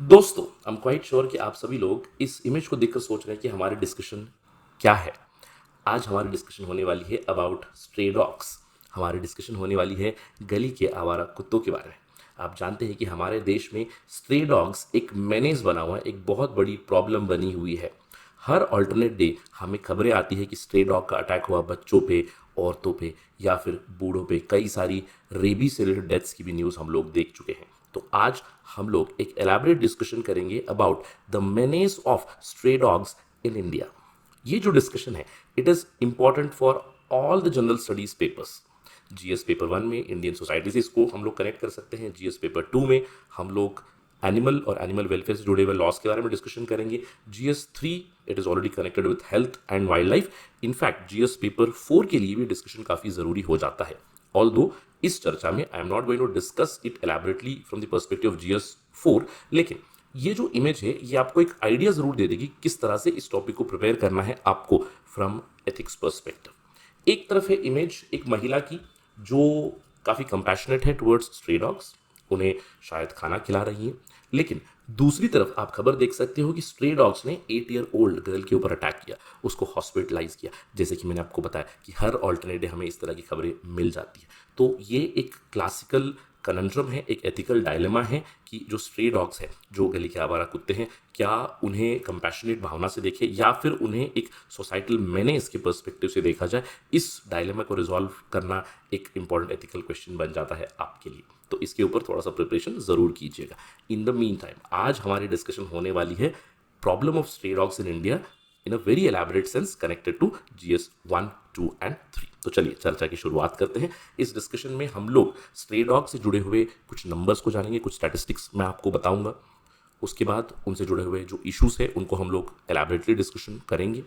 दोस्तों, I am quite sure कि आप सभी लोग इस इमेज को देखकर सोच रहे हैं कि हमारी डिस्कशन क्या है। आज हमारी डिस्कशन होने वाली है अबाउट स्ट्रे डॉग्स। हमारी डिस्कशन होने वाली है गली के आवारा कुत्तों के बारे में। आप जानते हैं कि हमारे देश में स्ट्रे डॉग्स एक मेनेज बना हुआ है, एक बहुत बड़ी प्रॉब्लम बनी हुई है। हर ऑल्टरनेट डे हमें खबरें आती है कि स्ट्रे डॉग का अटैक हुआ बच्चों पे, औरतों पे या फिर बूढ़ों पे। कई सारी रेबी से रिलेटेड डेथ्स की भी न्यूज़ हम लोग देख चुके हैं। तो आज हम लोग एक एलैबोरेट डिस्कशन करेंगे about the manage of stray dogs in India. ये जो डिस्कशन है it is important for all the general studies papers. GS paper 1 में इंडियन सोसाइटी से इसको हम लोग कनेक्ट कर सकते हैं। जीएस पेपर 2 में हम लोग एनिमल और एनिमल वेलफेयर से जुड़े हुए लॉस के बारे में डिस्कशन करेंगे। GS 3 it is already connected with health and wild life. In fact GS paper 4 के लिए भी डिस्कशन काफ़ी ज़रूरी हो जाता है। ऑल्दो इस चर्चा में I am not going to discuss it elaborately from the perspective of GS 4, लेकिन ये जो इमेज है ये आपको एक आइडिया जरूर दे देगी किस तरह से इस टॉपिक को प्रिपेयर करना है आपको फ्रॉम एथिक्स पर्सपेक्टिव। एक तरफ है इमेज एक महिला की जो काफ़ी कंपैशनेट है टुवर्ड्स स्ट्रे डॉग्स, उन्हें शायद खाना खिला रही है। लेकिन दूसरी तरफ आप खबर देख सकते हो कि स्ट्रे डॉग्स ने 8 ईयर ओल्ड गर्ल के ऊपर अटैक किया, उसको हॉस्पिटलाइज किया। जैसे कि मैंने आपको बताया कि हर ऑल्टरनेट डे हमें इस तरह की खबरें मिल जाती है। तो ये एक क्लासिकल कनंड्रम है, एक एथिकल डायलेमा है कि जो स्ट्रे डॉग्स हैं, जो गली के आवारा कुत्ते हैं, क्या उन्हें कंपैशनेट भावना से देखें या फिर उन्हें एक सोसाइटल मेनेज के पर्सपेक्टिव से देखा जाए। इस डायलेमा को रिजॉल्व करना एक इंपॉर्टेंट एथिकल क्वेश्चन बन जाता है आपके लिए। तो इसके ऊपर थोड़ा सा प्रिपरेशन जरूर कीजिएगा। इन द मीन टाइम आज हमारी डिस्कशन होने वाली है problem of stray dogs in India in a very elaborate sense connected to GS 1, 2 and 3। तो चलिए चर्चा की शुरुआत करते हैं। इस डिस्कशन में हम लोग स्ट्रे डॉग से जुड़े हुए कुछ नंबर्स को जानेंगे, कुछ स्टैटिस्टिक्स मैं आपको बताऊंगा। उसके बाद उनसे जुड़े हुए जो इश्यूज है उनको हम लोग एलैबोरेटली डिस्कशन करेंगे।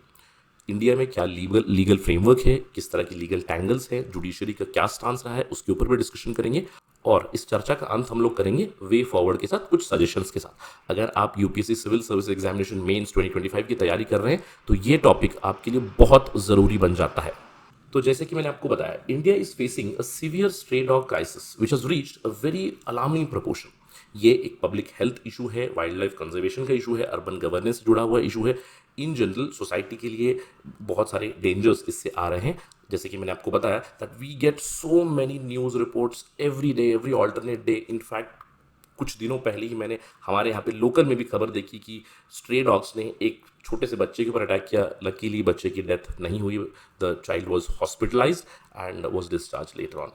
इंडिया में क्या लीगल फ्रेमवर्क है, किस तरह की लीगल टैंगल्स है, जुडिशरी का क्या स्टांस रहा है, उसके ऊपर भी डिस्कशन करेंगे। और इस चर्चा का अंत हम लोग करेंगे वे फॉरवर्ड के साथ, कुछ सजेशंस के साथ। अगर आप UPSC civil service examination mains 2025 की तैयारी कर रहे हैं तो ये टॉपिक आपके लिए बहुत ज़रूरी बन जाता है। तो जैसे कि मैंने आपको बताया, India is facing a severe stray dog crisis which has reached a very alarming proportion. ये एक पब्लिक हेल्थ इशू है, वाइल्ड लाइफ कंजर्वेशन का इशू है, अर्बन गवर्नेंस से जुड़ा हुआ इशू है। इन जनरल सोसाइटी के लिए बहुत सारे डेंजर्स इससे आ रहे हैं। जैसे कि मैंने आपको बताया that we get so many news reports every day, every alternate day. In fact कुछ दिनों पहले ही मैंने हमारे यहाँ पे लोकल में भी खबर देखी कि स्ट्रे डॉग्स ने एक छोटे से बच्चे के ऊपर अटैक किया। लकीली बच्चे की डेथ नहीं हुई, the child was hospitalize and was discharge later on.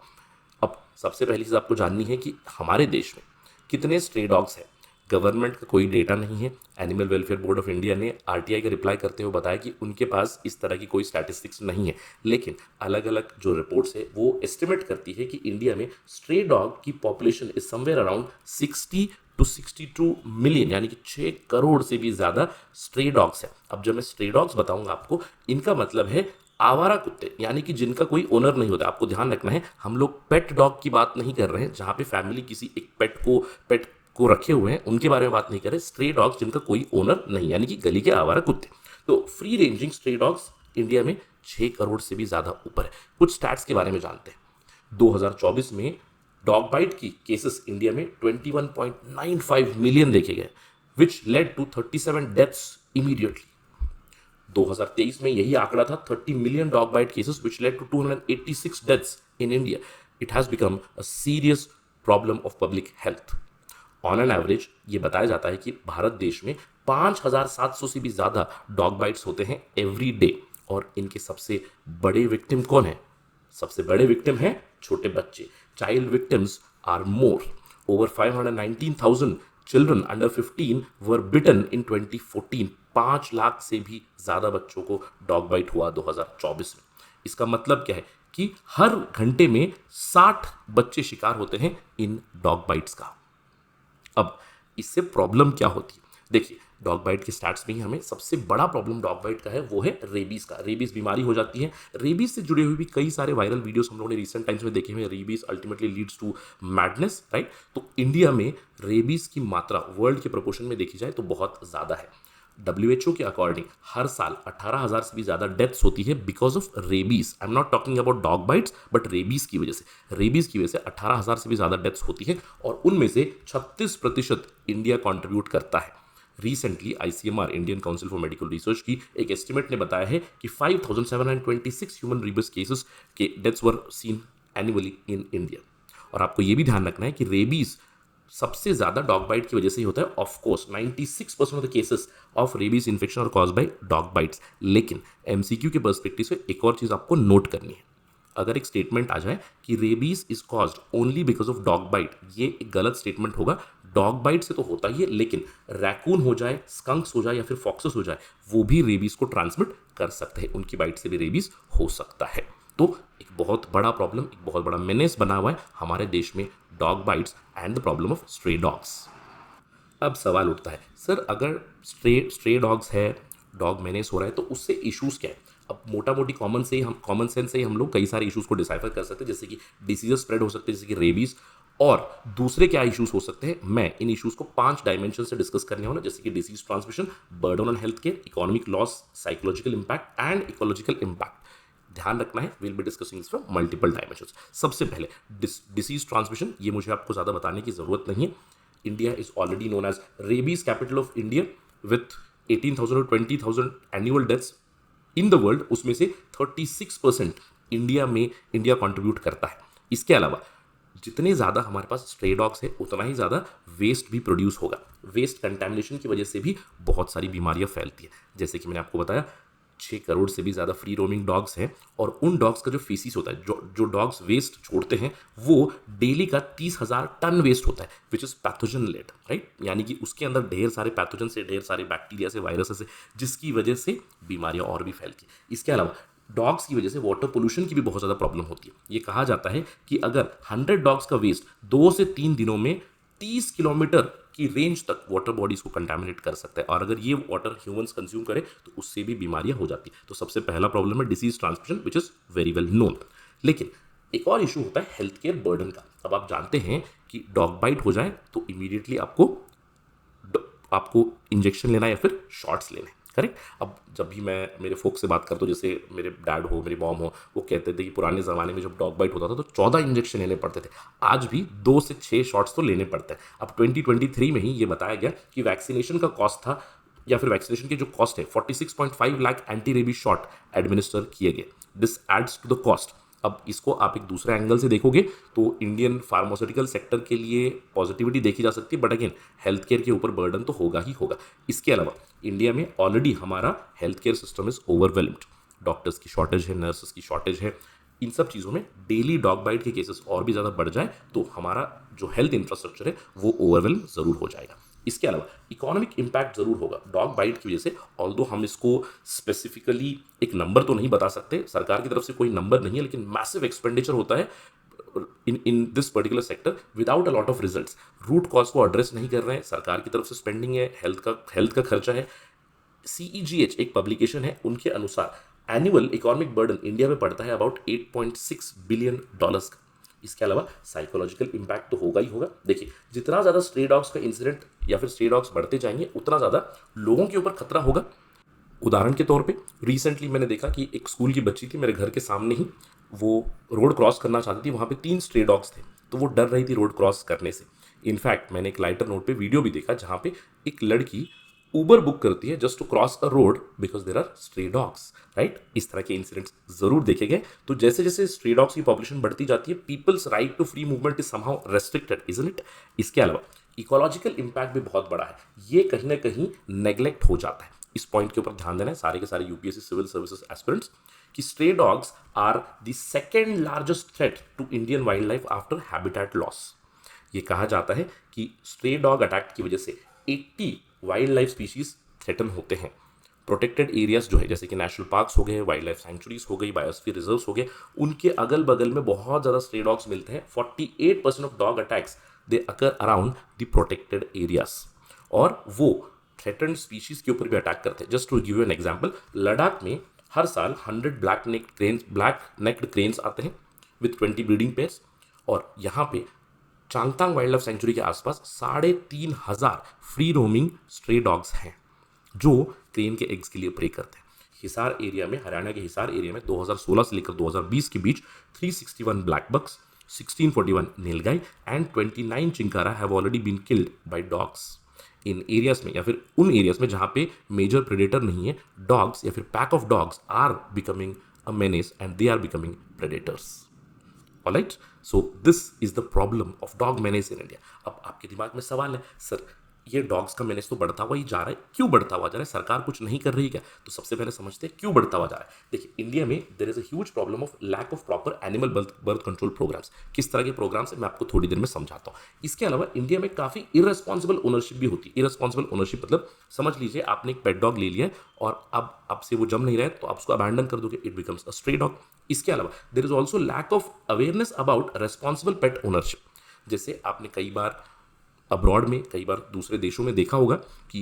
अब सबसे पहली चीज़ आपको जाननी है कि हमारे देश में कितने स्ट्रे डॉग्स हैं। गवर्नमेंट का कोई डेटा नहीं है। Animal Welfare Board of India ने आरटीआई का रिप्लाई करते हुए बताया कि उनके पास इस तरह की कोई स्टैटिस्टिक्स नहीं है। लेकिन अलग अलग जो रिपोर्ट्स है वो एस्टिमेट करती है कि इंडिया में स्ट्रे डॉग की population is somewhere around 60 to 62 million, यानी कि 6 करोड़ से भी ज़्यादा स्ट्रे डॉग्स हैं। अब जब मैं स्ट्रे डॉग्स बताऊंगा आपको, इनका मतलब है आवारा कुत्ते, यानी कि जिनका कोई ओनर नहीं होता। आपको ध्यान रखना है, हम लोग पेट डॉग की बात नहीं कर रहे हैं जहां पे फैमिली किसी एक पेट को रखे हुए हैं, उनके बारे में बात नहीं कर रहे। स्ट्रे डॉग्स जिनका कोई ओनर नहीं, यानी कि गली के आवारा कुत्ते। तो free ranging stray dogs India में 6 करोड़ से भी ज्यादा ऊपर है। कुछ स्टैट्स के बारे में जानते हैं। 2024 में डॉग बाइट की केसेस इंडिया में 21.95 मिलियन देखे गए, which led to 37 deaths immediately. 2023 में यही आंकड़ा था 30 million dog bite cases which led to 286 deaths in India. It has become a serious problem of public health. On an average ये बताया जाता है कि भारत देश में 5,700 से भी ज्यादा डॉग बाइट्स होते हैं एवरी डे। और इनके सबसे बड़े विक्टिम कौन है? सबसे बड़े विक्टिम हैं छोटे बच्चे। Child victims are more. Over 519,000 children under 15 were bitten in 2014। 5 lakh से भी ज्यादा बच्चों को डॉग बाइट हुआ 2024 में। इसका मतलब क्या है कि हर घंटे में 60 बच्चे शिकार होते हैं इन डॉग बाइट्स का। अब इससे प्रॉब्लम क्या होती है? देखिए, डॉग बाइट के स्टैट्स में ही हमें सबसे बड़ा प्रॉब्लम डॉग बाइट का है वो है रेबीज का। रेबीज बीमारी हो जाती है। रेबीज से जुड़े हुए भी कई सारे वायरल वीडियोस हम लोगों ने रिसेंट टाइम्स में देखे हुए। Rabies ultimately leads to madness, right? तो इंडिया में रेबीज की मात्रा वर्ल्ड के प्रोपोर्शन में देखी जाए तो बहुत ज़्यादा है। WHO के अकॉर्डिंग हर साल 18,000 से भी ज़्यादा डेथ्स होती है because of rabies. I am not talking about dog bytes but rabies की वजह से। रेबीज की वजह से 18,000 से भी ज़्यादा डेथ्स होती है और उनमें से 36% इंडिया कंट्रीब्यूट करता है। Recently ICMR, Indian council for medical research की एक एस्टिमेट ने बताया है कि 5,726 ह्यूमन रेबीज केसेस के deaths were seen annually in India. और आपको ये भी ध्यान रखना है कि रेबीज सबसे ज्यादा डॉग बाइट की वजह से ही होता है। Of course 96% of the cases of rabies infection are caused by dog bites. लेकिन MCQ के पर्सपेक्टिव से एक और चीज आपको नोट करनी है। अगर एक स्टेटमेंट आ जाए कि rabies is caused only because of dog bite, ये एक गलत स्टेटमेंट होगा। डॉग बाइट से तो होता ही है, लेकिन रैकून हो जाए, स्कंक्स हो जाए या फिर फॉक्सेस हो जाए, वो भी रेबीज को ट्रांसमिट कर सकते हैं। उनकी बाइट से भी रेबीज हो सकता है। तो एक बहुत बड़ा प्रॉब्लम, एक बहुत बड़ा मेनेस बना हुआ है हमारे देश में, dog bytes and the problem of stray dogs. अब सवाल उठता है, सर अगर स्ट्रे डॉग्स है, डॉग मेनेस हो रहा है, तो उससे इश्यूज क्या है? अब मोटा मोटी कॉमन सेंस से हम लोग कई सारे इश्यूज को डिसाइफर कर सकते हैं, जैसे कि डिसीजेस स्प्रेड हो सकते हैं, जैसे कि रेबीज, और दूसरे क्या इश्यूज हो सकते हैं। मैं इन इश्यूज को 5 डायमेंशन से डिस्कस करने वाला, जैसे कि disease transmission, burden on health care, economic loss, psychological impact and ecological impact. ध्यान रखना है, will be discussing from multiple dimensions. सबसे पहले डिसीज ट्रांसमिशन, ये मुझे आपको ज्यादा बताने की जरूरत नहीं है। India is already known as rabies capital of India with 18,000 और 20,000 annual deaths in the world. उसमें से 36% इंडिया कंट्रीब्यूट करता है। इसके अलावा जितने ज़्यादा हमारे पास स्ट्रे डॉग्स है, उतना ही ज़्यादा वेस्ट भी प्रोड्यूस होगा। वेस्ट कंटेमिनेशन की वजह से भी बहुत सारी बीमारियां फैलती है। जैसे कि मैंने आपको बताया, 6 करोड़ से भी ज़्यादा फ्री रोमिंग डॉग्स हैं, और उन डॉग्स का जो फीसिस होता है, जो डॉग्स वेस्ट छोड़ते हैं, वो डेली का 30,000 टन वेस्ट होता है, which is pathogen led, right. यानी कि उसके अंदर ढेर सारे पैथोजन से, ढेर सारे बैक्टीरिया से, वायरस से, जिसकी वजह से बीमारियां और भी फैलती है। इसके अलावा डॉग्स की वजह से वाटर पोल्यूशन की भी बहुत ज़्यादा प्रॉब्लम होती है। ये कहा जाता है कि अगर 100 डॉग्स का वेस्ट 2 से 3 दिनों में 30 किलोमीटर की रेंज तक वाटर बॉडीज को कंटामिनेट कर सकता है, और अगर ये वाटर ह्यूमंस कंज्यूम करें तो उससे भी बीमारियां हो जाती है। तो सबसे पहला प्रॉब्लम है disease transmission, which is very well known. लेकिन एक और इशू होता है हेल्थ केयर बर्डन का। अब आप जानते हैं कि डॉग बाइट हो जाए तो इमीडिएटली आपको इंजेक्शन लेना है या फिर शॉट्स लेने, करेक्ट। अब जब भी मैं मेरे फोक से बात करता हूँ, जैसे मेरे डैड हो, मेरी मॉम हो, वो कहते थे कि पुराने ज़माने में जब डॉग बाइट होता था तो 14 इंजेक्शन लेने पड़ते थे। आज भी 2 से 6 शॉट्स तो लेने पड़ते हैं। अब 2023 में ही ये बताया गया कि वैक्सीनेशन का कॉस्ट था, या फिर वैक्सीनेशन की जो कॉस्ट है, 46.5 lakh anti rabies shot administer किए गए। This adds to the cost. अब इसको आप एक दूसरे एंगल से देखोगे तो इंडियन फार्मास्यूटिकल सेक्टर के लिए पॉजिटिविटी देखी जा सकती है, बट अगेन हेल्थ केयर के ऊपर बर्डन तो होगा ही होगा। इसके अलावा इंडिया में ऑलरेडी हमारा health care system is overwhelmed. Doctors की शॉर्टेज है, नर्सेस की शॉर्टेज है। इन सब चीज़ों में डेली डॉग बाइट के केसेस और भी ज़्यादा बढ़ जाए तो हमारा जो हेल्थ इंफ्रास्ट्रक्चर है वो ओवरवेल्म ज़रूर हो जाएगा। इसके अलावा इकोनॉमिक इंपैक्ट जरूर होगा डॉग बाइट की वजह से। ऑल्दो हम इसको स्पेसिफिकली एक नंबर तो नहीं बता सकते, सरकार की तरफ से कोई नंबर नहीं है, लेकिन मैसिव एक्सपेंडिचर होता है in this particular sector without a lot of results. Root cause को एड्रेस नहीं कर रहे हैं, सरकार की तरफ से स्पेंडिंग है, हेल्थ का खर्चा है। CEGH एक पब्लिकेशन है, उनके अनुसार एनुअल इकोनॉमिक बर्डन इंडिया में पड़ता है अबाउट $8.6 बिलियन का। इसके अलावा साइकोलॉजिकल इंपैक्ट तो होगा ही होगा। देखिए, जितना ज़्यादा स्ट्रे डॉग्स का इंसिडेंट या फिर स्ट्रे डॉग्स बढ़ते जाएंगे, उतना ज़्यादा लोगों के ऊपर खतरा होगा। उदाहरण के तौर पे रिसेंटली मैंने देखा कि एक स्कूल की बच्ची थी मेरे घर के सामने ही, वो रोड क्रॉस करना चाहती थी। वहाँ पे 3 स्ट्रे डॉग्स थे, तो वो डर रही थी रोड क्रॉस करने से। इनफैक्ट मैंने एक लाइटर नोट पे वीडियो भी देखा जहाँ पे एक लड़की उबर बुक करती है just to cross a road because there are stray dogs, right. इस तरह के इंसिडेंट्स जरूर देखे गए। तो जैसे जैसे स्ट्रे डॉग्स की पॉपुलेशन बढ़ती जाती है, people's right to free movement is somehow restricted, isn't it. इसके अलावा इकोलॉजिकल इंपैक्ट भी बहुत बड़ा है, ये कहीं ना कहीं नेग्लेक्ट हो जाता है। इस पॉइंट के ऊपर ध्यान देना है सारे के सारे UPSC सिविल सर्विसेज एस्पिरेंट्स कि stray dogs are the second largest threat to Indian wild life after habitat loss. ये कहा जाता है कि स्ट्रे डॉग अटैक की वजह से 80 वाइल्ड लाइफ स्पीशीज थ्रेटन होते हैं। प्रोटेक्टेड एरियाज जो है, जैसे कि नेशनल पार्क्स हो गए, वाइल्ड लाइफ सेंचुरीज हो गई, बायोस्फीयर रिजर्व्स हो गए, उनके अगल बगल में बहुत ज़्यादा स्ट्रे डॉग्स मिलते हैं। 48% of dog attacks they occur around the protected areas, और वो थ्रेटन्ड स्पीशीज के ऊपर भी अटैक करते हैं। Just to give you an example, Ladakh में हर साल 100 ब्लैक नेक्ड क्रेन्स आते हैं विथ 20 ब्रीडिंग पेयर्स, और यहाँ पे चांगतांग वाइल्ड लाइफ सेंचुरी के आसपास 3,500 फ्री रोमिंग स्ट्रे डॉग्स हैं। जो क्रेन के एग्स के लिए प्रे करते हैं। हिसार एरिया में, हरियाणा के हिसार एरिया में 2016 से लेकर 2020 के बीच 361 black bucks, 1641 nilgai and 29 chinkara have already been killed by dogs in areas में, या फिर उन एरियाज में जहां पे मेजर प्रेडेटर नहीं है। डॉग्स या फिर pack of dogs are becoming a menace and they are becoming predators. Alright, so this is the problem of dog menace in India. अब आपके दिमाग में सवाल है, सर ये डॉग्स का मेनेस तो बढ़ता हुआ ही जा रहा है, क्यों बढ़ता हुआ जा रहा है, सरकार कुछ नहीं कर रही क्या? तो सबसे पहले समझते हैं क्यों बढ़ता हुआ जा रहा है। देखिए, इंडिया में there is a huge problem of lack of proper animal birth control programmes. किस तरह के प्रोग्राम्स है मैं आपको थोड़ी देर में समझाता हूँ। इसके अलावा इंडिया में काफी इररेस्पॉन्सिबल ओनरशिप भी होती है। इररेस्पॉन्सिबल ओनरशिप मतलब समझ लीजिए आपने एक पेट डॉग ले लिया है और अब आपसे वो जम नहीं रहा है, तो आप उसको अबैंडन कर दोगे, it becomes a stray dog. इसके अलावा there is also lack of awareness about responsible pet ownership. जैसे आपने कई बार अब्रॉड में, कई बार दूसरे देशों में देखा होगा कि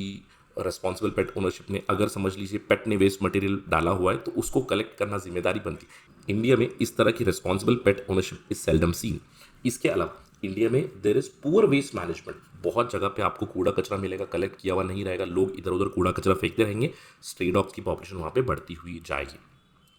रेस्पॉन्सिबल पेट ओनरशिप ने, अगर समझ लीजिए पेट ने वेस्ट मटेरियल डाला हुआ है तो उसको कलेक्ट करना जिम्मेदारी बनती है। इंडिया में इस तरह की responsible pet ownership is seldom seen. इसके अलावा इंडिया में there is poor waste management. बहुत जगह पे आपको कूड़ा कचरा मिलेगा, कलेक्ट किया हुआ नहीं रहेगा, लोग इधर उधर कूड़ा कचरा फेंकते रहेंगे, स्ट्रे डॉग्स की पॉपुलेशन वहाँ पे बढ़ती हुई जाएगी।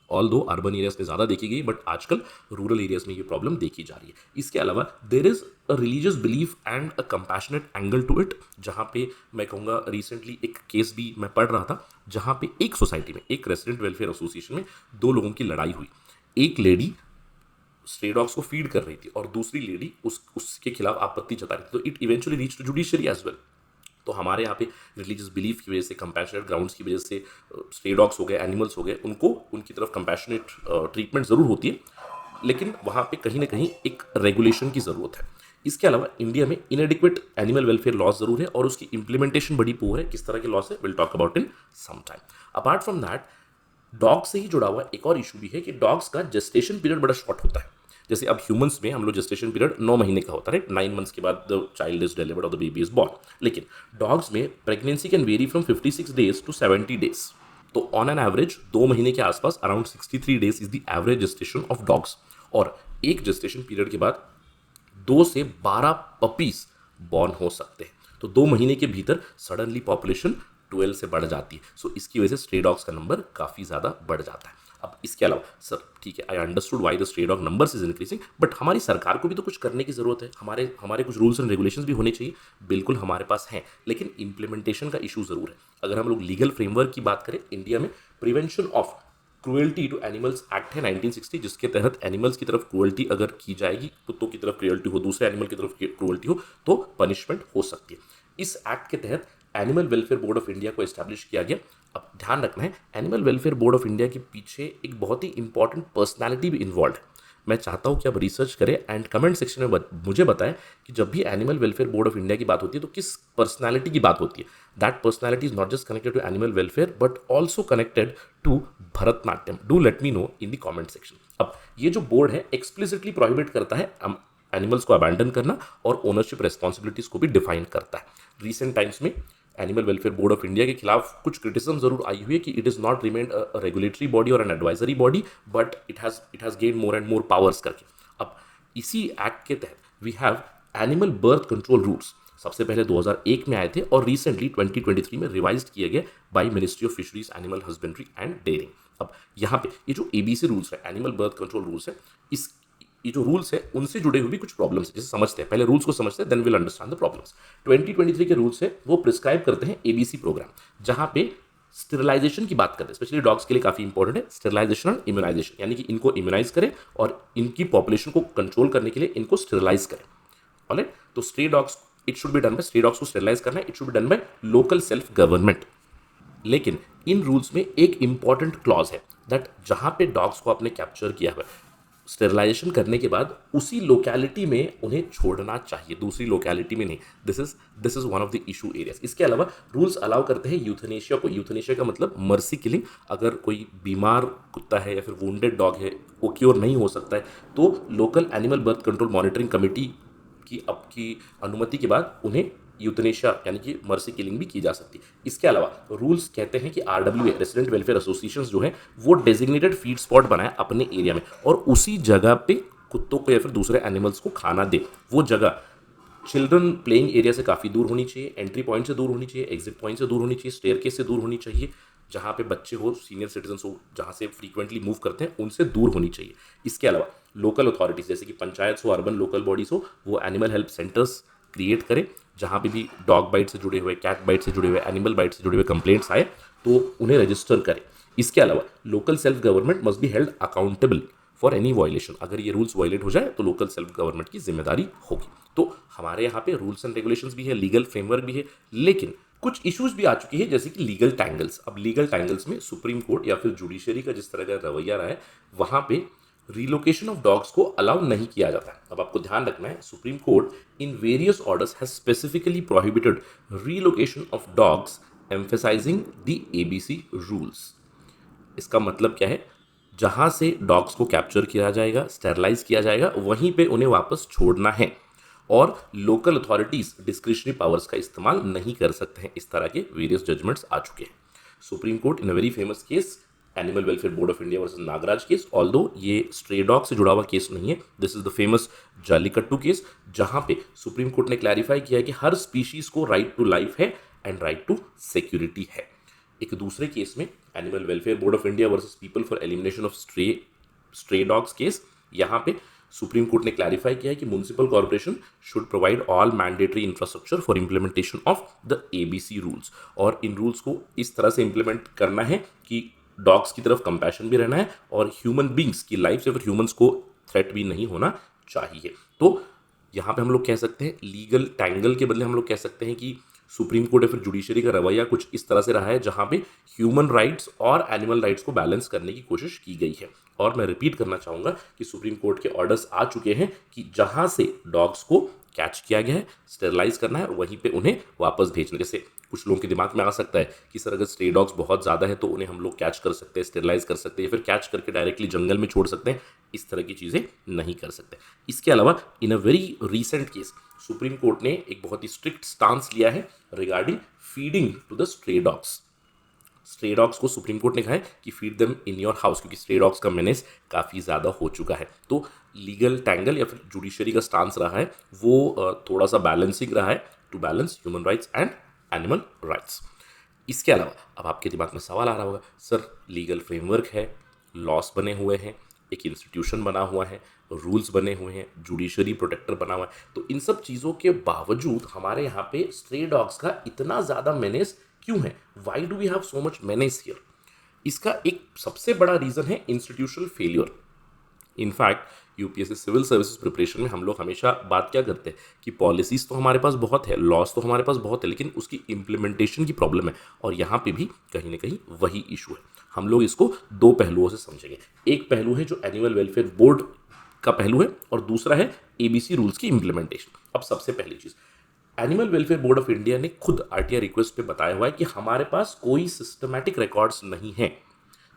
ऑल दो अर्बन एरियाज में ज़्यादा देखी गई, बट आजकल रूरल एरियाज में ये प्रॉब्लम देखी जा रही है। इसके अलावा there is a religious belief and a compassionate angle to it, जहाँ पे मैं कहूँगा रिसेंटली एक केस भी मैं पढ़ रहा था, जहाँ पे एक सोसाइटी में, एक रेसिडेंट वेलफेयर एसोसिएशन में दो लोगों की लड़ाई हुई। एक लेडी स्ट्रे डॉग्स को फीड कर रही थी और दूसरी लेडी उसके खिलाफ आपत्ति जता रही थी, तो it eventually reach to judiciary as well. तो हमारे यहाँ पे रिलीजियस बिलीफ की वजह से, कंपैशनेट ग्राउंड्स की वजह से स्ट्रे डॉग्स हो गए, एनिमल्स हो गए, उनको उनकी तरफ कंपैशनेट ट्रीटमेंट ज़रूर होती है, लेकिन वहाँ पे कहीं ना कहीं एक रेगुलेशन की ज़रूरत है। इसके अलावा इंडिया में इनएडिक्वेट एनिमल वेलफेयर लॉज ज़रूर है और उसकी इंप्लीमेंटेशन बड़ी पुअर है। किस तरह के लॉस है, will talk about in some time. Apart from that, dog से ही जुड़ा हुआ एक और इशू भी है कि डॉग्स का जेस्टेशन पीरियड बड़ा शॉर्ट होता है। जैसे अब ह्यूमंस में हम लोग जेस्टेशन पीरियड 9 महीने का होता है, 9 मंथ्स के बाद द चाइल्ड इज डिलीवर्ड और द बेबी इज बॉर्न। लेकिन डॉग्स में pregnancy can vary from 56 days to 70 days. तो ऑन एन एवरेज 2 महीने के आसपास around 63 days is the average gestation of dogs. और एक जेस्टेशन पीरियड के बाद 2 से 12 पपीज बॉर्न हो सकते हैं। तो 2 महीने के भीतर सडनली पॉपुलेशन 12 से बढ़ जाती है। सो इसकी वजह से स्ट्रे डॉग्स का नंबर काफ़ी ज़्यादा बढ़ जाता है। अब इसके अलावा सर ठीक है, I understood why the stray dog numbers is increasing, but हमारी सरकार को भी तो कुछ करने की ज़रूरत है। हमारे कुछ रूल्स एंड रेगुलेशंस भी होने चाहिए। बिल्कुल हमारे पास हैं, लेकिन इंप्लीमेंटेशन का इशू ज़रूर है। अगर हम लोग लीगल फ्रेमवर्क की बात करें, इंडिया में prevention of cruelty to animals act है 1960, जिसके तहत एनिमल्स की तरफ क्रूएल्टी अगर की जाएगी, कुत्तों की तरफ क्रूएल्टी हो, दूसरे एनिमल की तरफ क्रूएल्टी हो, तो पनिशमेंट हो सकती है। इस एक्ट के तहत animal Welfare Board of India को एस्टैब्लिश किया गया। अब ध्यान रखना है, animal Welfare Board of India के पीछे एक बहुत ही इंपॉर्टेंट पर्सनालिटी भी इन्वॉल्व है। मैं चाहता हूं कि आप रिसर्च करें एंड कमेंट सेक्शन में मुझे बताएं कि जब भी animal Welfare Board of India की बात होती है तो किस पर्सनालिटी की बात होती है। That personality is not just connected to animal welfare but also connected to Bharatanatyam. Do let me know in the comment section. अब ये जो बोर्ड है एक्सप्लिसिटली प्रोहिबिट करता है एनिमल्स को अबैंडन करना और ओनरशिप रेस्पॉन्सिबिलिटीज को भी डिफाइन करता है। रिसेंट टाइम्स में Animal Welfare Board of India के खिलाफ कुछ क्रिटिसिज्म जरूर आई हुई है कि it is not remained a regulatory body और an advisory body, but it has gain more and more powers करके। अब इसी एक्ट के तहत we have animal birth control rules. सबसे पहले 2001 में आए थे और रिसेंटली 2023 में रिवाइज किए गए by ministry of fisheries, animal husbandry and dairying. अब यहाँ पे ये जो एबीसी रूल्स है, एनिमल बर्थ कंट्रोल रूल्स है, ये जो रूल्स है उनसे जुड़े हुए भी कुछ प्रॉब्लम्स है। जैसे समझते हैं, पहले रूल्स को समझते हैं, then will understand the problems. 2023 के रूल्स है वो प्रिस्क्राइब करते हैं एबीसी प्रोग्राम, जहां पे स्टेरिलाइजेशन की बात करते हैं। स्पेशली डॉग्स के लिए काफी इंपॉर्टेंट है स्टेरिलाइजेशन और इम्यूनाइजेशन, यानी कि इनको इम्यूनाइज करें और इनकी पॉपुलेशन को कंट्रोल करने के लिए इनको स्टेरिलाइज करें। ऑलराइट, तो stray dogs it should be done by, stray dogs को स्टेरिलाइज करना है, it should be done by local self government. लेकिन इन रूल्स में एक इंपॉर्टेंट क्लॉज है दैट जहां पे डॉग्स को आपने कैप्चर किया हुआ है, स्टेरिलाइजेशन करने के बाद उसी लोकेलिटी में उन्हें छोड़ना चाहिए, दूसरी लोकेलिटी में नहीं। This is one of the issue areas. इसके अलावा रूल्स अलाउ करते हैं यूथनेशिया को। यूथनेशिया का मतलब मर्सी किलिंग। अगर कोई बीमार कुत्ता है या फिर वुंडेड डॉग है, वो क्योर नहीं हो सकता है, तो local animal birth control monitoring committee की अनुमति के बाद उन्हें यूथनेशिया यानी कि मर्सी किलिंग भी की जा सकती है। इसके अलावा रूल्स कहते हैं कि आरडब्ल्यूए रेसिडेंट वेलफेयर एसोसिएशंस जो है वो डेजिग्नेटेड फीड स्पॉट बनाए अपने एरिया में और उसी जगह पे कुत्तों को या फिर दूसरे एनिमल्स को खाना दे। वो जगह चिल्ड्रन प्लेइंग एरिया से काफ़ी दूर होनी चाहिए, एंट्री पॉइंट से दूर होनी चाहिए, एग्जिट पॉइंट से दूर होनी चाहिए, स्टेयरकेस से दूर होनी चाहिए, जहाँ पे बच्चे हो, सीनियर सिटीजन हो, जहाँ से फ्रीक्वेंटली मूव करते हैं उनसे दूर होनी चाहिए। इसके अलावा लोकल अथॉरिटीज़ जैसे कि पंचायत हो, अर्बन लोकल बॉडीज़ हो, वो एनिमल हेल्प सेंटर्स क्रिएट करें, जहाँ पे भी डॉग बाइट से जुड़े हुए, कैट बाइट से जुड़े हुए, एनिमल बाइट से जुड़े हुए कंप्लेंट्स आए तो उन्हें रजिस्टर करें। इसके अलावा local self government must be held accountable for any violation. अगर ये रूल्स वायलेट हो जाए तो लोकल सेल्फ गवर्नमेंट की जिम्मेदारी होगी। तो हमारे यहाँ पे रूल्स एंड रेगुलेशंस भी है, लीगल फ्रेमवर्क भी है, लेकिन कुछ इश्यूज भी आ चुकी है जैसे कि लीगल टैंगल्स। अब लीगल टैंगल्स में सुप्रीम कोर्ट या फिर जुडिशरी का जिस तरह का रवैया रहा है, वहां पे रिलोकेशन ऑफ डॉग्स को अलाउ नहीं किया जाता है। अब आपको ध्यान रखना है, supreme Court in various orders has specifically prohibited relocation of dogs emphasizing the ABC rules. इसका मतलब क्या है, जहां से डॉग्स को कैप्चर किया जाएगा, स्टेरलाइज किया जाएगा, वहीं पे उन्हें वापस छोड़ना है और लोकल अथॉरिटीज डिस्क्रिशनरी पावर्स का इस्तेमाल नहीं कर सकते हैं। इस तरह के वेरियस जजमेंट्स आ चुके हैं। Supreme Court in a very famous case, Animal Welfare Board of India versus Nagaraj case, although ये स्ट्रे डॉग से जुड़ा हुआ केस नहीं है, this is the famous Jallikattu case, जहां पे सुप्रीम कोर्ट ने क्लैरिफाई किया है कि हर स्पीशीज को राइट टू लाइफ है एंड राइट टू सिक्योरिटी है। एक दूसरे केस में Animal Welfare Board of India versus People for Elimination of stray dogs case, यहां पे सुप्रीम कोर्ट ने क्लैरिफाई किया है कि municipal corporation should provide all mandatory infrastructure for implementation of the ABC rules, और इन रूल्स को इस तरह से इंप्लीमेंट करना है कि डॉग्स की तरफ कंपैशन भी रहना है और ह्यूमन बींग्स की लाइफ से फिर ह्यूमंस को थ्रेट भी नहीं होना चाहिए। तो यहाँ पे हम लोग कह सकते हैं लीगल टैंगल के बदले हम लोग कह सकते हैं कि सुप्रीम कोर्ट या फिर जुडिशरी का रवैया कुछ इस तरह से रहा है जहां पे ह्यूमन राइट्स और एनिमल राइट्स को बैलेंस करने की कोशिश की गई है। और मैं रिपीट करना चाहूंगा कि सुप्रीम कोर्ट के ऑर्डर्स आ चुके हैं कि जहां से डॉग्स को कैच किया गया है, स्टेरलाइज करना है और वहीं पे उन्हें वापस भेजना। जैसे कुछ लोगों के दिमाग में आ सकता है कि सर अगर स्ट्रे डॉग्स बहुत ज़्यादा है तो उन्हें हम लोग कैच कर सकते हैं, स्टेरलाइज कर सकते हैं, या फिर कैच करके डायरेक्टली जंगल में छोड़ सकते हैं। इस तरह की चीज़ें नहीं कर सकते। इसके अलावा in a very recent case Supreme Court ने एक बहुत ही स्ट्रिक्ट स्टांस लिया है regarding feeding to the stray dogs. Stray dogs को सुप्रीम कोर्ट ने कहा है कि feed them in your house, क्योंकि स्ट्रे डॉग्स का मेनेस काफ़ी ज़्यादा हो चुका है। तो लीगल टैंगल या फिर जुडिशरी का स्टांस रहा है वो थोड़ा सा बैलेंसिंग रहा है to balance human rights and animal rights. इसके अलावा अब आपके दिमाग में सवाल आ रहा होगा, सर लीगल फ्रेमवर्क है, लॉस बने हुए हैं, एक इंस्टीट्यूशन बना हुआ है, रूल्स बने हुए हैं, जुडिशरी प्रोटेक्टर बना हुआ है, तो इन सब चीज़ों के बावजूद हमारे यहाँ पे स्ट्रे डॉग्स का इतना ज़्यादा मेनेस क्यों है? Why do we have so much menace here? इसका एक सबसे बड़ा रीज़न है institutional failure. In fact UPSC civil services preparation में हम लोग हमेशा बात क्या करते हैं कि पॉलिसीज तो हमारे पास बहुत है, लॉस तो हमारे पास बहुत है, लेकिन उसकी इम्प्लीमेंटेशन की प्रॉब्लम है। और यहाँ पे भी कहीं ना कहीं वही इशू है। हम लोग इसको दो पहलुओं से समझेंगे। एक पहलू है जो एनिमल वेलफेयर बोर्ड का पहलू है और दूसरा है एबीसी रूल्स की इम्प्लीमेंटेशन। अब सबसे पहली चीज़, Animal Welfare Board of India ने खुद आरटीआई रिक्वेस्ट पे बताया हुआ है कि हमारे पास कोई सिस्टमैटिक रिकॉर्ड्स नहीं है।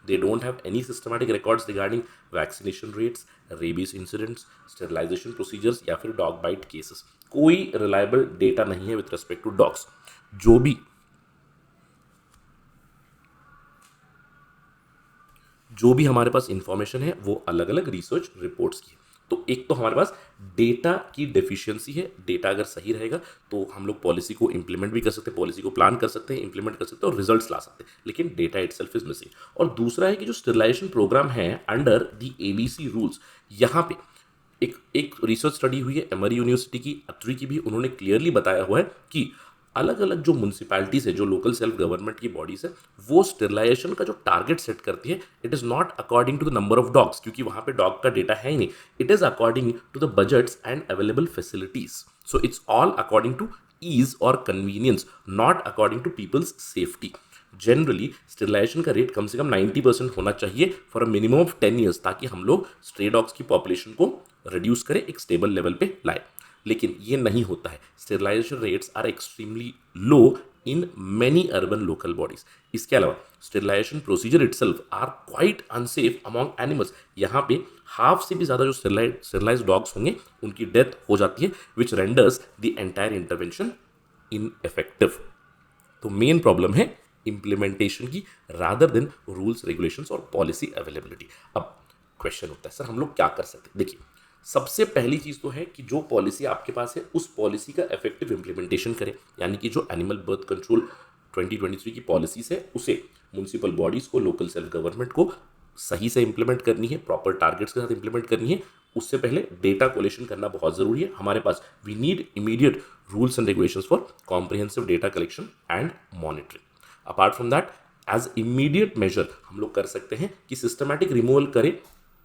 They don't have any systematic records regarding vaccination rates, rabies incidents, sterilization procedures या फिर dog bite cases। कोई reliable data नहीं है with respect to dogs। जो भी हमारे पास इंफॉर्मेशन है वो अलग अलग रिसर्च रिपोर्ट्स की है। तो एक तो हमारे पास डेटा की डेफिशिएंसी है। डेटा अगर सही रहेगा तो हम लोग पॉलिसी को इंप्लीमेंट भी कर सकते हैं, पॉलिसी को प्लान कर सकते हैं, इंप्लीमेंट कर सकते हैं और रिजल्ट्स ला सकते हैं, लेकिन डेटा इटसेल्फ इज मिसिंग। और दूसरा है कि जो स्टेरिलाइजेशन प्रोग्राम है अंडर द एबीसी रूल्स, यहाँ पे एक रिसर्च स्टडी हुई है एमरी यूनिवर्सिटी की, अत्री की भी, उन्होंने क्लियरली बताया हुआ है कि अलग अलग जो म्यूनसिपैलिटीज है, जो लोकल सेल्फ गवर्नमेंट की बॉडीज है, वो स्टेरिलाइजेशन का जो टारगेट सेट करती है, it is not according to the number of dogs, क्योंकि वहाँ पे डॉग का डेटा है ही नहीं। It is according to the budgets and available facilities. So it's all according to ease और convenience, not according to people's safety. Generally sterilisation का rate कम से कम 90% होना चाहिए for a minimum of 10 years, ताकि हम लोग स्ट्रे डॉग्स की पॉपुलेशन को रिड्यूस करें, एक स्टेबल लेवल पे लाए। लेकिन ये नहीं होता है। Sterilisation rates are extremely low in many urban local bodies. इसके अलावा sterilisation procedure itself are quite unsafe among animals. यहाँ पे हाफ से भी ज़्यादा जो स्टेरिलाइज डॉग्स होंगे उनकी डेथ हो जाती है, विच रेंडर्स द एंटायर इंटरवेंशन इनएफेक्टिव। तो मेन प्रॉब्लम है इंप्लीमेंटेशन की रादर देन रूल्स, रेगुलेशंस और पॉलिसी अवेलेबिलिटी। अब क्वेश्चन होता है, सर हम लोग क्या कर सकते हैं? देखिए, सबसे पहली चीज़ तो है कि जो पॉलिसी आपके पास है उस पॉलिसी का इफेक्टिव इम्प्लीमेंटेशन करें, यानी कि जो एनिमल बर्थ कंट्रोल 2023 की पॉलिसीज है उसे म्यूनसिपल बॉडीज़ को, लोकल सेल्फ गवर्नमेंट को सही से इंप्लीमेंट करनी है, प्रॉपर टारगेट्स के साथ इंप्लीमेंट करनी है। उससे पहले डेटा कोलेक्शन करना बहुत ज़रूरी है हमारे पास। We need immediate rules and regulations for comprehensive data collection and monitoring. Apart from that, as immediate measure हम लोग कर सकते हैं कि सिस्टमैटिक रिमूवल करें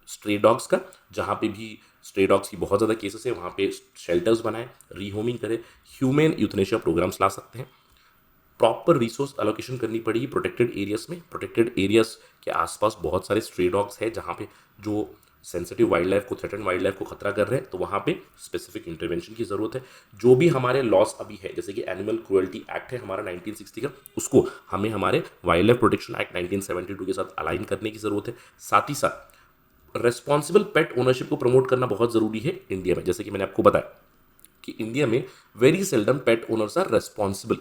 स्ट्रे डॉग्स का। जहाँ पे भी स्ट्रे डॉग्स की बहुत ज़्यादा केसेस है वहाँ पे शेल्टर्स बनाएं, रीहोमिंग करें, ह्यूमन यूथनेशिया प्रोग्राम्स ला सकते हैं। प्रॉपर रिसोर्स एलोकेशन करनी पड़ेगी प्रोटेक्टेड एरियाज में। प्रोटेक्टेड एरियाज के आसपास बहुत सारे स्ट्रे डॉग्स हैं जहाँ पे जो सेंसिटिव वाइल्ड लाइफ को, थ्रेटन वाइल्ड लाइफ को खतरा कर रहे हैं, तो वहाँ पे स्पेसिफिक इंटरवेंशन की ज़रूरत है। जो भी हमारे लॉस अभी है, जैसे कि एनिमल क्रुएल्टी एक्ट है हमारा 1960 का, उसको हमें हमारे वाइल्ड लाइफ प्रोटेक्शन एक्ट 1972 के साथ अलाइन करने की ज़रूरत है। साथ ही साथ रेस्पॉन्सिबल पेट ओनरशिप को प्रमोट करना बहुत ज़रूरी है इंडिया में। जैसे कि मैंने आपको बताया कि इंडिया में very seldom pet owners are responsible.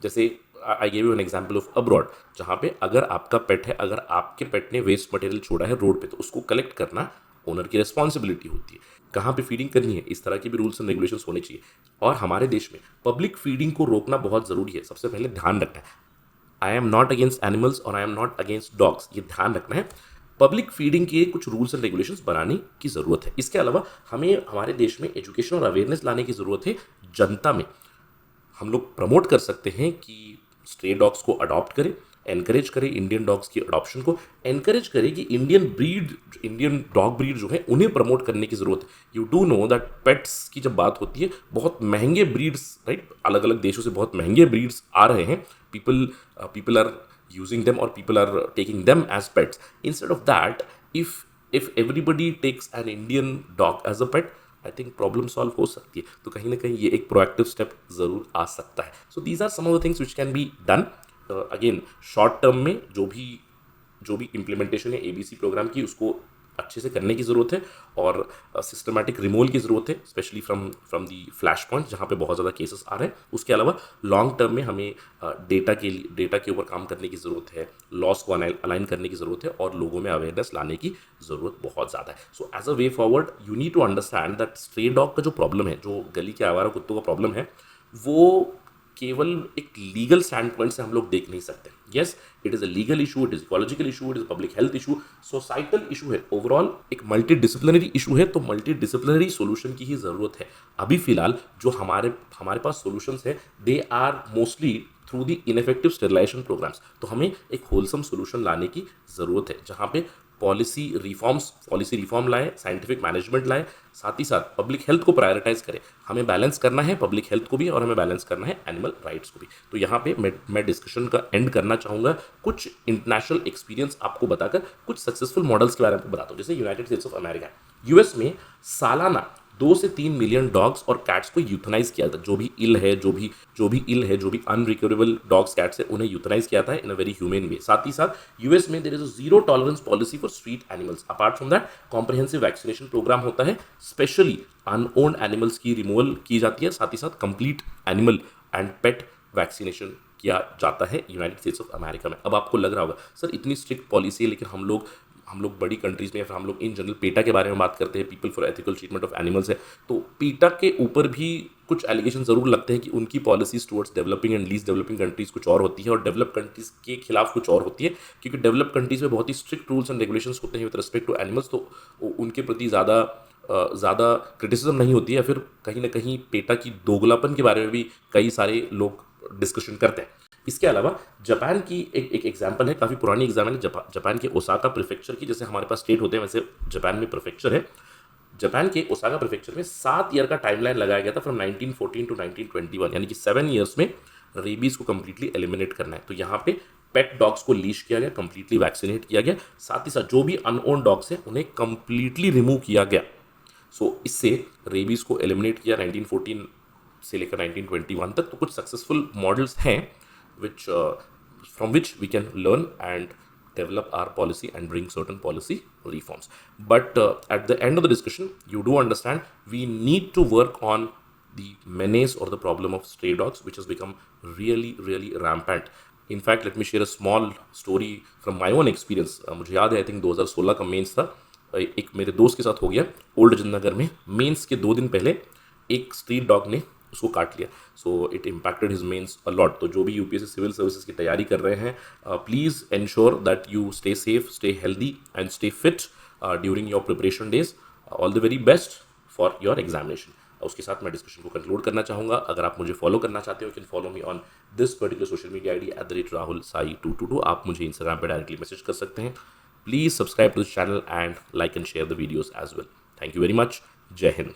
जैसे I give you an example of abroad, जहाँ पे अगर आपका पेट है, अगर आपके पेट ने वेस्ट मटेरियल छोड़ा है रोड पे, तो उसको कलेक्ट करना ओनर की रिस्पॉन्सिबिलिटी होती है। कहाँ पे फीडिंग करनी है, इस तरह की भी रूल्स एंड रेगुलेशंस होने चाहिए। और हमारे देश में पब्लिक फीडिंग को रोकना बहुत ज़रूरी है। सबसे पहले ध्यान रखना है, I am not against animals और I am not against dogs, ये ध्यान रखना है। पब्लिक फीडिंग के कुछ रूल्स एंड रेगुलेशंस बनाने की ज़रूरत है। इसके अलावा हमें हमारे देश में एजुकेशन और अवेयरनेस लाने की ज़रूरत है जनता में। हम लोग प्रमोट कर सकते हैं कि स्ट्रे डॉग्स को अडॉप्ट करें, एनकरेज करें इंडियन डॉग्स की अडॉप्शन को, एनकरेज करें कि इंडियन डॉग ब्रीड जो है उन्हें प्रमोट करने की ज़रूरत है। You do know that pets की जब बात होती है, बहुत महंगे ब्रीड्स, राइट, अलग अलग देशों से बहुत महंगे ब्रीड्स आ रहे हैं। पीपल आर यूजिंग देम और people are taking them as pets. Instead of that, if everybody takes an Indian dog as a pet, I think problem solve हो सकती है। तो कहीं ना कहीं ये एक प्रोएक्टिव स्टेप ज़रूर आ सकता है। So these are some of the things which can be done. Again, short term में जो भी इम्प्लीमेंटेशन है एबीसी प्रोग्राम की, उसको अच्छे से करने की ज़रूरत है और सिस्टमैटिक रिमूवल की ज़रूरत है, specially from the flash point जहाँ पे बहुत ज़्यादा केसेस आ रहे हैं। उसके अलावा लॉन्ग टर्म में हमें डेटा के ऊपर काम करने की ज़रूरत है, लॉस को अलाइन करने की ज़रूरत है और लोगों में अवेयरनेस लाने की ज़रूरत बहुत ज़्यादा है। So as a way forward, you need to understand that stray dog का जो प्रॉब्लम है, जो गली के आवारा कुत्तों का प्रॉब्लम है, वो केवल एक लीगल स्टैंड पॉइंट से हम लोग देख नहीं सकते। Yes, it is a legal issue, it is ecological issue, it is public health issue, societal issue है, ओवरऑल एक मल्टी डिसिप्लिनरी इशू है। तो मल्टी डिसिप्लिनरी सोल्यूशन की ही ज़रूरत है। अभी फिलहाल जो हमारे पास सोल्यूशंस है, they are mostly through the ineffective sterilisation programmes. तो हमें एक होलसम सोल्यूशन लाने की ज़रूरत है, जहाँ पे पॉलिसी रिफॉर्म लाए, साइंटिफिक मैनेजमेंट लाए, साथ ही साथ पब्लिक हेल्थ को प्रायोरिटाइज करें। हमें बैलेंस करना है पब्लिक हेल्थ को भी और हमें बैलेंस करना है एनिमल राइट्स को भी। तो यहाँ पे मैं डिस्कशन का एंड करना चाहूँगा कुछ इंटरनेशनल एक्सपीरियंस आपको बताकर, कुछ सक्सेसफुल मॉडल्स के बारे में आपको बताता हूँ। जैसे United states of America, US में सालाना 2 से 3 मिलियन डॉग्स और कैट्स को यूथनाइज किया था। जो भी इल है, जो भी अनरिकवरेबल डॉग्स कैट्स है, उन्हें यूथनाइज किया था इन अ वेरी ह्यूमन वे। साथ ही साथ यूएस में there is a zero tolerance policy for street animals. Apart from that, comprehensive vaccination programme होता है, स्पेशली अनओन्ड एनिमल्स की रिमूवल की जाती है। साथ ही साथ complete animal and pet vaccination किया जाता है यूनाइटेड स्टेट्स ऑफ अमेरिका में। अब आपको लग रहा होगा सर इतनी स्ट्रिक्ट पॉलिसी है, लेकिन हम लोग बड़ी कंट्रीज में, या फिर हम लोग इन जनरल पीटा के बारे में बात करते हैं, people for ethical treatment of animals है, तो पीटा के ऊपर भी कुछ एलिगेशन जरूर लगते हैं कि उनकी policies towards developing and least developing countries कुछ और होती है और डेवलप कंट्रीज के खिलाफ कुछ और होती है। क्योंकि डेवलप कंट्रीज में बहुत ही स्ट्रिक्ट रूल्स एंड रेगुलेशंस होते हैं विद रिस्पेक्ट टू एनिमल्स, तो उनके प्रति ज़्यादा क्रिटिसिज्म नहीं होती है। फिर कहीं ना कहीं पेटा की दोगलापन के बारे में भी कई सारे लोग डिस्कशन करते हैं। इसके अलावा जापान की एक एग्जाम्पल है, काफ़ी पुरानी एग्जाम्पल है जापान के ओसाका प्रीफेक्चर की। जैसे हमारे पास स्टेट होते हैं, वैसे जापान में प्रीफेक्चर है। जापान के ओसाका प्रीफेक्चर में 7 ईयर का टाइमलाइन लगाया गया था, फ्रॉम 1914 टू 1921, यानी कि 7 ईयर्स में रेबीज को कंप्लीटली एलिमिनेट करना है। तो यहाँ पे पेट डॉग्स को लीश किया गया, कंप्लीटली वैक्सीनेट किया गया। साथ ही साथ जो भी अनओन डॉग्स हैं उन्हें कंप्लीटली रिमूव किया गया। सो इससे रेबीज को एलिमिनेट किया 1914 से लेकर 1921 तक। तो कुछ सक्सेसफुल मॉडल्स हैं from which we can learn and develop our policy and bring certain policy reforms. But at the end of the discussion, you do understand we need to work on the menace or the problem of stray dogs, which has become really, really rampant. In fact, let me share a small story from my own experience. मुझे याद है, I think 2016 का mains था। एक मेरे दोस्त के साथ हो गया ओल्ड जमनगर में। मेंस के 2 दिन पहले एक स्ट्रीट डॉग ने उसको काट लिया। So it impacted his mains a lot. तो जो भी यूपीएससी सिविल सर्विसेज की तैयारी कर रहे हैं, please ensure that you stay safe, stay healthy and stay fit during your preparation days. All the very best for your examination. उसके साथ मैं डिस्कशन को कंक्लूड करना चाहूँगा। अगर आप मुझे फॉलो करना चाहते हो, can follow me on this particular social media I D @Rahul Sai 222। आप मुझे इंस्टाग्राम पर डायरेक्टली मैसेज कर सकते हैं। Please subscribe to this channel and like and share the videos as well. Thank you very much. जय हिंद।